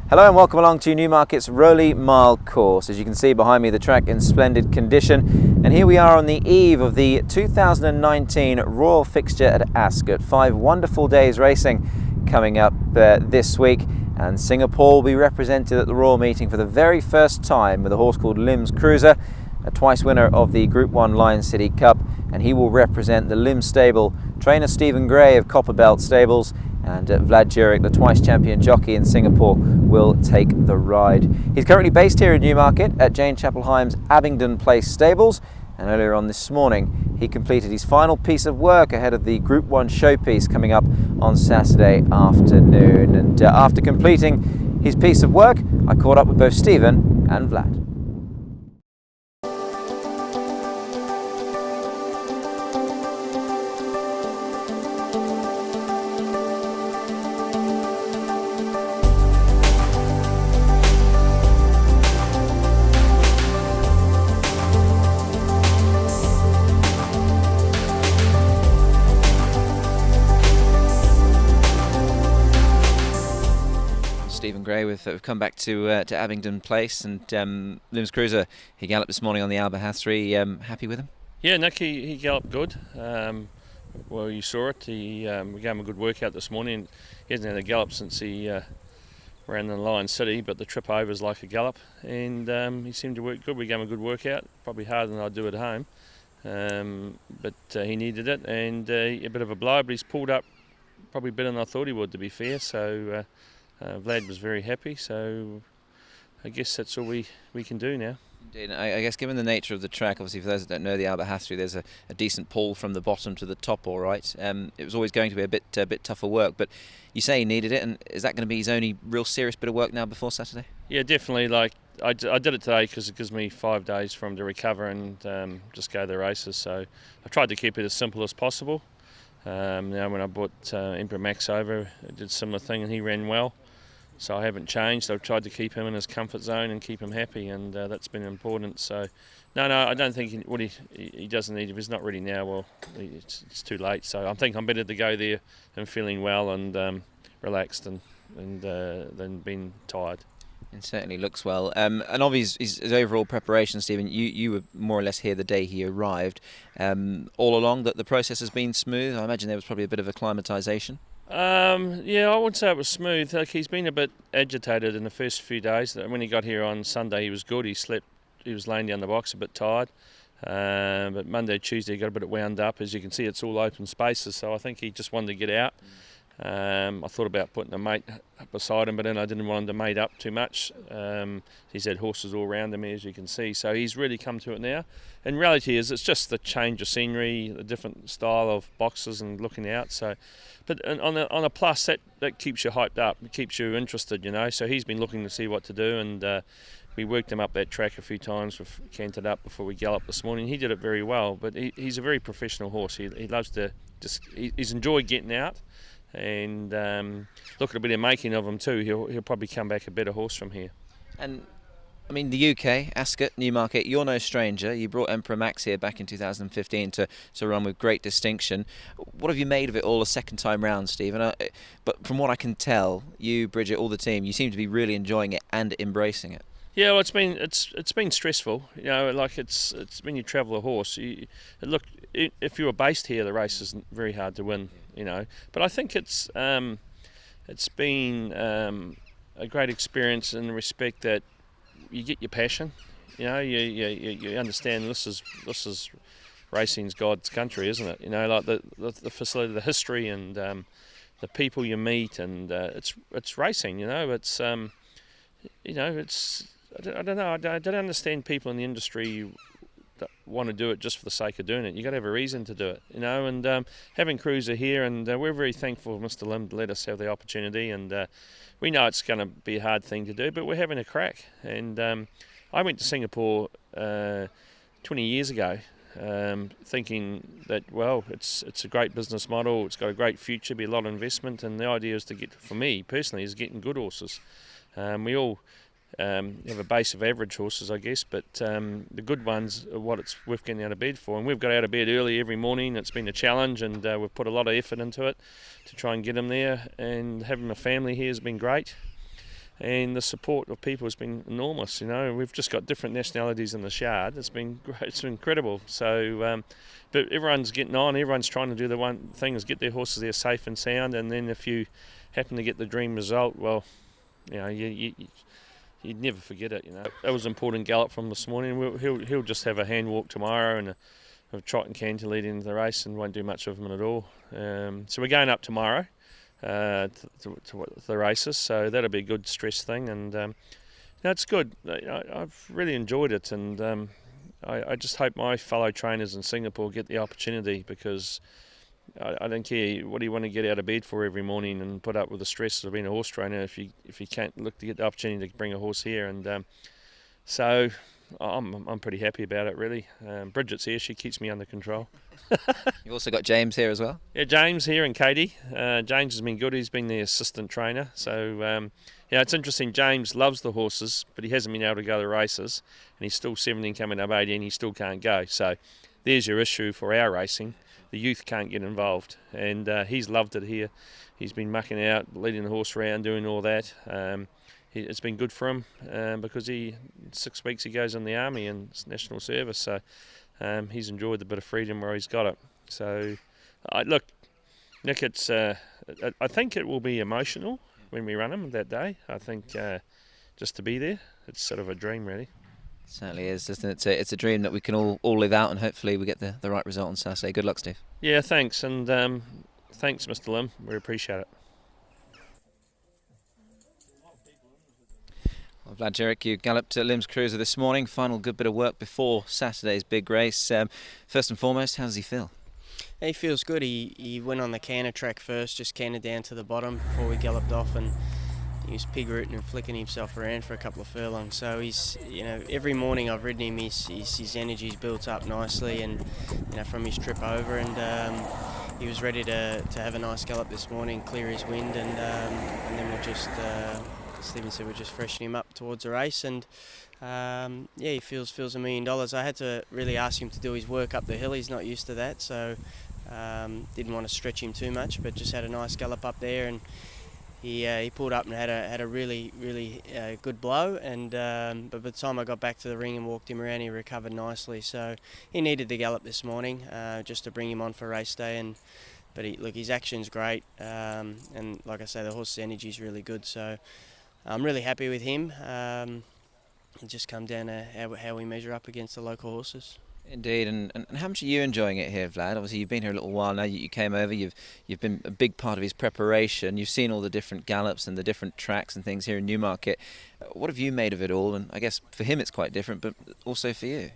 Hello and welcome along to Newmarket's Rowley Mile course. As you can see behind me, the track in splendid condition, and here we are on the eve of the 2019 Royal fixture at Ascot. 5 wonderful days racing coming up this week, and Singapore will be represented at the Royal meeting for the very first time with a horse called Lim's Cruiser, a twice winner of the Group 1 Lion City Cup, and he will represent the Lim stable. Trainer Stephen Gray of Copperbelt Stables and Vlad Jurek, the twice champion jockey in Singapore, will take the ride. He's currently based here in Newmarket at Jane Chapel-Hyam's Abingdon Place Stables, and earlier on this morning he completed his final piece of work ahead of the Group 1 showpiece coming up on Saturday afternoon. And after completing his piece of work, I caught up with both Stephen and Vlad. Stephen Gray we've come back to Abingdon Place, and Lim's Cruiser, he galloped this morning on the Alba-Hathry. Happy with him? Yeah, Nick, he galloped good. Well, you saw it. We gave him a good workout this morning. He hasn't had a gallop since he ran in Lion City, but the trip over is like a gallop, and he seemed to work good. We gave him a good workout, probably harder than I'd do at home, but he needed it, and a bit of a blow, but he's pulled up probably better than I thought he would, to be fair. So Vlad was very happy, so I guess that's all we can do now. Indeed. I guess given the nature of the track, obviously for those that don't know the Alba-Hathry, there's a decent pull from the bottom to the top, all right. It was always going to be a bit tougher work, but you say he needed it, and is that going to be his only real serious bit of work now before Saturday? Yeah, definitely. Like I did it today because it gives me 5 days for him to recover and just go to the races, so I tried to keep it as simple as possible. Now when I brought Emperor Max over, I did a similar thing and he ran well. So I haven't changed. I've tried to keep him in his comfort zone and keep him happy, and that's been important. So, no, I don't think what he doesn't need. If he's not ready now, well, it's too late. So I think I'm better to go there and feeling well and relaxed and than being tired. It certainly looks well. And obviously his overall preparation, Stephen, you were more or less here the day he arrived. All along that the process has been smooth. I imagine there was probably a bit of acclimatization. Yeah, I would say it was smooth. Like, he's been a bit agitated in the first few days. When he got here on Sunday, he was good. He slept. He was laying down the box a bit tired. But Monday, Tuesday, he got a bit wound up. As you can see, it's all open spaces, so I think he just wanted to get out. I thought about putting a mate beside him, but then I didn't want him to mate up too much. He's had horses all around him, as you can see, so he's really come to it now. And reality is, it's just the change of scenery, the different style of boxes and looking out. So, but on a plus, that keeps you hyped up, it keeps you interested, you know. So he's been looking to see what to do, and we worked him up that track a few times. We've canted up before we galloped this morning. He did it very well, but he's a very professional horse. He loves to he's enjoyed getting out. And look at a bit of making of him too. He'll probably come back a better horse from here. And I mean, the UK, Ascot, Newmarket, you're no stranger. You brought Emperor Max here back in 2015 to run with great distinction. What have you made of it all a second time round, Stephen? But from what I can tell, you, Bridget, all the team, you seem to be really enjoying it and embracing it. Yeah, well, it's been stressful. You know, like it's when you travel a horse. Look, if you were based here, the race is very hard to win. You know, but I think it's been a great experience in the respect that you get your passion. You know, you understand this is racing's God's country, isn't it? You know, like the facility, the history, and the people you meet, and it's racing. You know, it's I don't know. I don't understand people in the industry that want to do it just for the sake of doing it. You got to have a reason to do it, you know. And having Cruiser here, and we're very thankful Mr. Lim to let us have the opportunity. And we know it's going to be a hard thing to do, but we're having a crack. And I went to Singapore 20 years ago, thinking that, well, it's a great business model. It's got a great future, be a lot of investment, and the idea is to get, for me personally, is getting good horses. We all have a base of average horses, I guess, but the good ones are what it's worth getting out of bed for. And we've got out of bed early every morning. It's been a challenge, and we've put a lot of effort into it to try and get them there. And having a family here has been great. and the support of people has been enormous. We've just got different nationalities in the shard. It's been great. It's been incredible. So, but everyone's getting on. Everyone's trying to do the one thing is get their horses there safe and sound. And then if you happen to get the dream result, well, you'd never forget it. That was an important gallop from this morning. He'll just have a hand walk tomorrow and a trot and canter leading into the race, and won't do much of him at all. So we're going up tomorrow. To the races, so that'll be a good stress thing, and it's good. I've really enjoyed it, and I just hope my fellow trainers in Singapore get the opportunity, because I don't care what you want to get out of bed for every morning and put up with the stress of being a horse trainer if you can't look to get the opportunity to bring a horse here, and so I'm pretty happy about it, really. Bridget's here; she keeps me under control. You've also got James here as well. Yeah, James here and Katie. James has been good. He's been the assistant trainer. So, it's interesting. James loves the horses, but he hasn't been able to go to the races, and he's still 17 coming up 18. He still can't go. So there's your issue for our racing. The youth can't get involved, and he's loved it here. He's been mucking out, leading the horse around, doing all that. It's been good for him because 6 weeks he goes in the army and national service. So he's enjoyed the bit of freedom where he's got it. So, look, Nick, I think it will be emotional when we run him that day. I think just to be there, it's sort of a dream, really. It certainly is, isn't it? It's a dream that we can all live out, and hopefully we get the right result on Saturday. Good luck, Steve. Yeah, thanks, and thanks, Mr. Lim. We appreciate it. Well, Vlad Jurek, you galloped at Lim's Cruiser this morning. Final good bit of work before Saturday's big race. First and foremost, how does he feel? He feels good. He went on the canter track first, just cantered down to the bottom before we galloped off, and he was pig rooting and flicking himself around for a couple of furlongs. So he's, every morning I've ridden him, his energy's built up nicely, and from his trip over, and he was ready to have a nice gallop this morning, clear his wind, and then we'll just. Stephen said we're just freshening him up towards the race, and he feels $1 million. I had to really ask him to do his work up the hill. He's not used to that, so didn't want to stretch him too much, but just had a nice gallop up there, and he pulled up and had a really good blow, and but by the time I got back to the ring and walked him around, he recovered nicely. So he needed the gallop this morning just to bring him on for race day, but his action's great, and like I say, the horse's energy is really good. So I'm really happy with him. It just come down to how we measure up against the local horses. Indeed, and how much are you enjoying it here, Vlad? Obviously, you've been here a little while now. You came over. You've been a big part of his preparation. You've seen all the different gallops and the different tracks and things here in Newmarket. What have you made of it all? And I guess for him it's quite different, but also for you.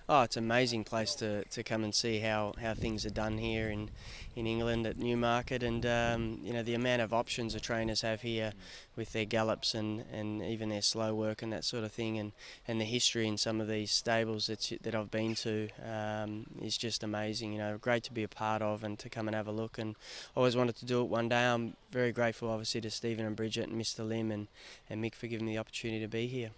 Oh, it's an amazing place to come and see how things are done here in England at Newmarket, and the amount of options the trainers have here with their gallops and even their slow work and that sort of thing, and the history in some of these stables that I've been to is just amazing. Great to be a part of and to come and have a look, and I always wanted to do it one day. I'm very grateful, obviously, to Stephen and Bridget and Mr. Lim and Mick for giving me the opportunity to be here.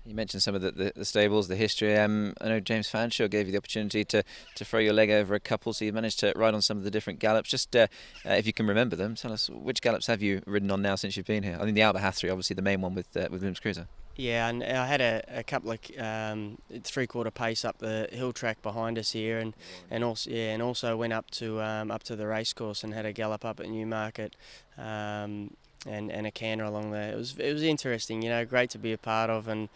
You mentioned some of the stables, the history. I know James Fanshawe gave you the opportunity to throw your leg over a couple, so you managed to ride on some of the different gallops. Just if you can remember them, tell us which gallops have you ridden on now since you've been here? I mean, the Albert Hathry, obviously the main one with Lim's Cruiser. Yeah, and I had a couple of 3/4 pace up the hill track behind us here, and also went up to the racecourse and had a gallop up at Newmarket. And a canter along there. It was interesting, great to be a part of, and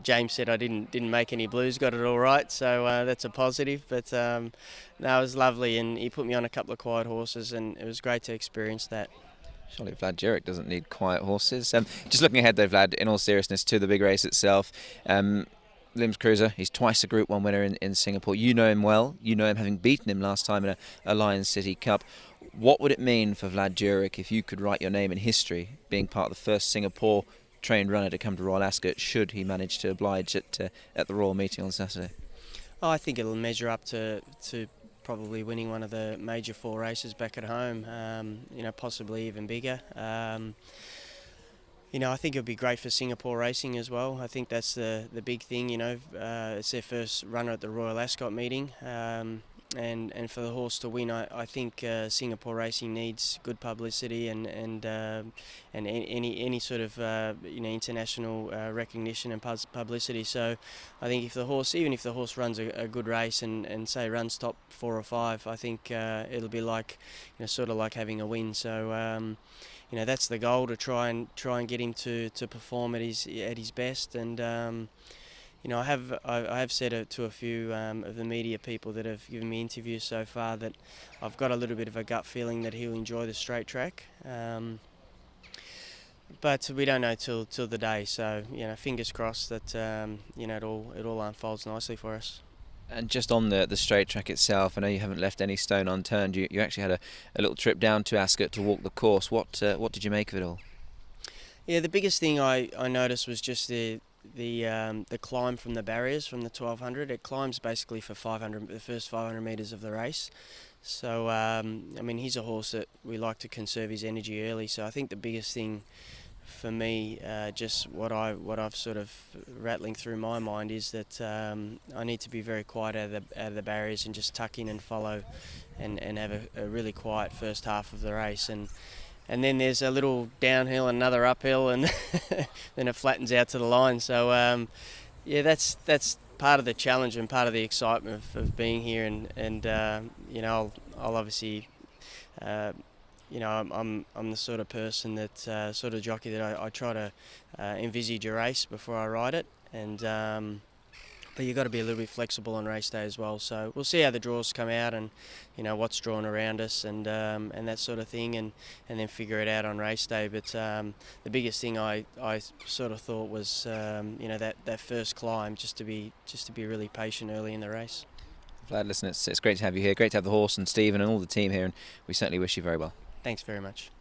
James said I didn't make any blues, got it all right, so that's a positive. But no, it was lovely, and he put me on a couple of quiet horses, and it was great to experience that. Surely Vlad Jurek doesn't need quiet horses. Just looking ahead though, Vlad, in all seriousness, to the big race itself. Lim's Cruiser, he's twice a Group 1 winner in Singapore. You know him well. You know him having beaten him last time in a Lions City Cup. What would it mean for Vlad Jurek if you could write your name in history, being part of the first Singapore trained runner to come to Royal Ascot, should he manage to oblige at the Royal meeting on Saturday? Oh, I think it'll measure up to probably winning one of the major 4 races back at home, possibly even bigger. I think it'll be great for Singapore racing as well. I think that's the big thing, it's their first runner at the Royal Ascot meeting. and for the horse to win, I think Singapore racing needs good publicity and any sort of international recognition and publicity. So I think if the horse, even if the horse runs a good race and say runs top 4 or 5, I think it'll be like sort of like having a win. So that's the goal, to try and get him to perform at his best. And I have said it to a few of the media people that have given me interviews so far, that I've got a little bit of a gut feeling that he'll enjoy the straight track. But we don't know till the day. So fingers crossed that it all unfolds nicely for us. And just on the straight track itself, I know you haven't left any stone unturned. You actually had a little trip down to Ascot to walk the course. What did you make of it all? Yeah, the biggest thing I noticed was just the climb from the barriers from the 1200. It climbs basically for the first 500 metres of the race. So he's a horse that we like to conserve his energy early. So I think the biggest thing for me, just what I've sort of rattling through my mind, is that I need to be very quiet out of the barriers and just tuck in and follow, and have a really quiet first half of the race. And then there's a little downhill, another uphill, and then it flattens out to the line. So that's part of the challenge and part of the excitement of being here. And I'll obviously, I'm the sort of person that sort of jockey that I try to envisage a race before I ride it. And but you've got to be a little bit flexible on race day as well. So we'll see how the draws come out, and what's drawn around us, and that sort of thing, and then figure it out on race day. But the biggest thing I sort of thought was that first climb, just to be really patient early in the race. Vlad, listen, it's great to have you here. Great to have the horse and Stephen and all the team here, and we certainly wish you very well. Thanks very much.